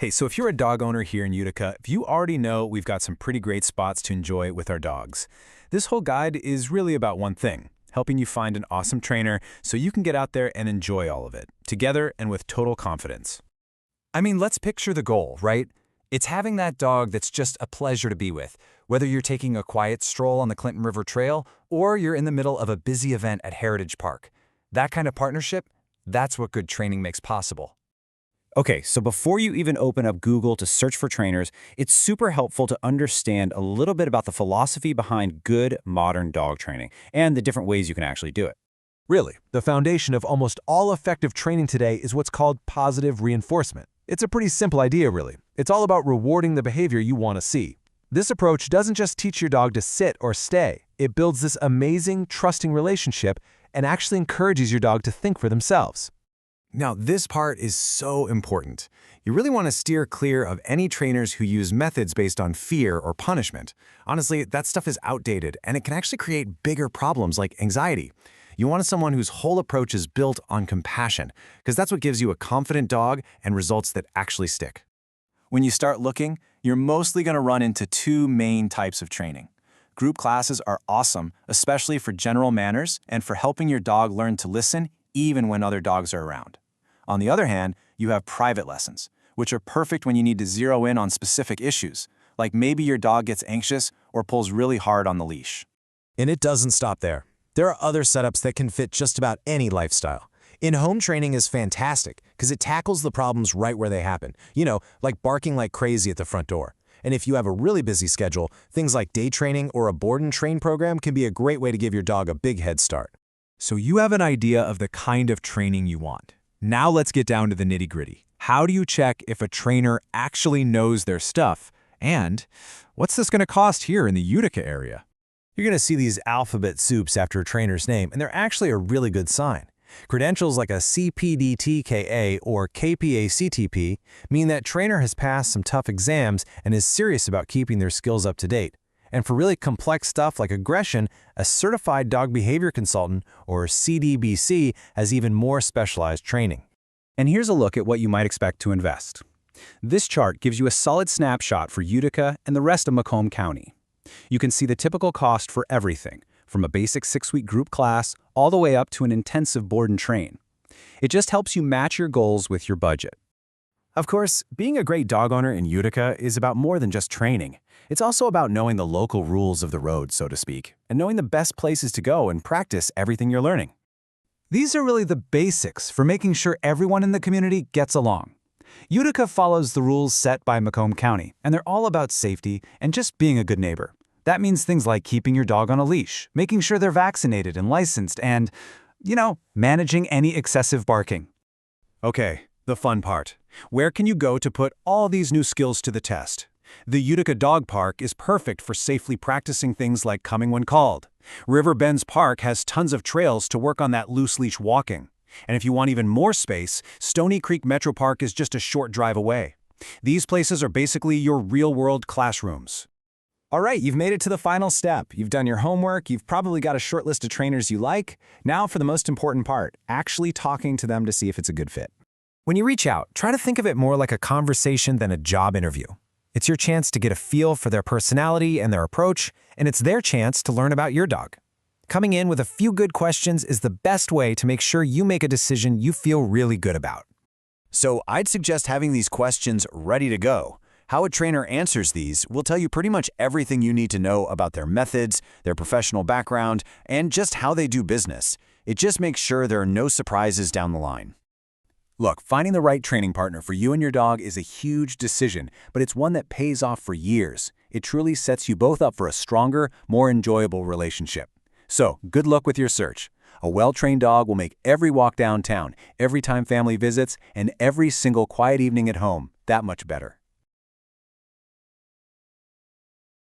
Hey, so if you're a dog owner here in Utica, if you already know we've got some pretty great spots to enjoy with our dogs. This whole guide is really about one thing, helping you find an awesome trainer so you can get out there and enjoy all of it, together and with total confidence. I mean, let's picture the goal, right? It's having that dog that's just a pleasure to be with, whether you're taking a quiet stroll on the Clinton River Trail or you're in the middle of a busy event at Heritage Park. That kind of partnership, that's what good training makes possible. Okay, so before you even open up Google to search for trainers, it's super helpful to understand a little bit about the philosophy behind good modern dog training and the different ways you can actually do it. Really, the foundation of almost all effective training today is what's called positive reinforcement. It's a pretty simple idea, really. It's all about rewarding the behavior you want to see. This approach doesn't just teach your dog to sit or stay. It builds this amazing, trusting relationship and actually encourages your dog to think for themselves. Now, this part is so important. You really want to steer clear of any trainers who use methods based on fear or punishment. Honestly, that stuff is outdated, and it can actually create bigger problems like anxiety. You want someone whose whole approach is built on compassion, because that's what gives you a confident dog and results that actually stick. When you start looking, you're mostly going to run into two main types of training. Group classes are awesome, especially for general manners and for helping your dog learn to listen even when other dogs are around. On the other hand, you have private lessons, which are perfect when you need to zero in on specific issues, like maybe your dog gets anxious or pulls really hard on the leash. And it doesn't stop there. There are other setups that can fit just about any lifestyle. In-home training is fantastic because it tackles the problems right where they happen, like barking like crazy at the front door. And if you have a really busy schedule, things like day training or a board and train program can be a great way to give your dog a big head start. So you have an idea of the kind of training you want. Now let's get down to the nitty-gritty. How do you check if a trainer actually knows their stuff? And what's this going to cost here in the Utica area? You're going to see these alphabet soups after a trainer's name, and they're actually a really good sign. Credentials like a CPDTKA or KPACTP mean that trainer has passed some tough exams and is serious about keeping their skills up to date. And for really complex stuff like aggression, a certified dog behavior consultant, or CDBC, has even more specialized training. And here's a look at what you might expect to invest. This chart gives you a solid snapshot for Utica and the rest of Macomb County. You can see the typical cost for everything, from a basic 6-week group class all the way up to an intensive board and train. It just helps you match your goals with your budget. Of course, being a great dog owner in Utica is about more than just training. It's also about knowing the local rules of the road, so to speak, and knowing the best places to go and practice everything you're learning. These are really the basics for making sure everyone in the community gets along. Utica follows the rules set by Macomb County, and they're all about safety and just being a good neighbor. That means things like keeping your dog on a leash, making sure they're vaccinated and licensed, and, managing any excessive barking. Okay, the fun part. Where can you go to put all these new skills to the test? The Utica Dog Park is perfect for safely practicing things like coming when called. River Bends Park has tons of trails to work on that loose leash walking. And if you want even more space, Stony Creek Metro Park is just a short drive away. These places are basically your real-world classrooms. All right, you've made it to the final step. You've done your homework, you've probably got a short list of trainers you like. Now for the most important part, actually talking to them to see if it's a good fit. When you reach out, try to think of it more like a conversation than a job interview. It's your chance to get a feel for their personality and their approach, and it's their chance to learn about your dog. Coming in with a few good questions is the best way to make sure you make a decision you feel really good about. So I'd suggest having these questions ready to go. How a trainer answers these will tell you pretty much everything you need to know about their methods, their professional background, and just how they do business. It just makes sure there are no surprises down the line. Look, finding the right training partner for you and your dog is a huge decision, but it's one that pays off for years. It truly sets you both up for a stronger, more enjoyable relationship. So, good luck with your search. A well-trained dog will make every walk downtown, every time family visits, and every single quiet evening at home that much better.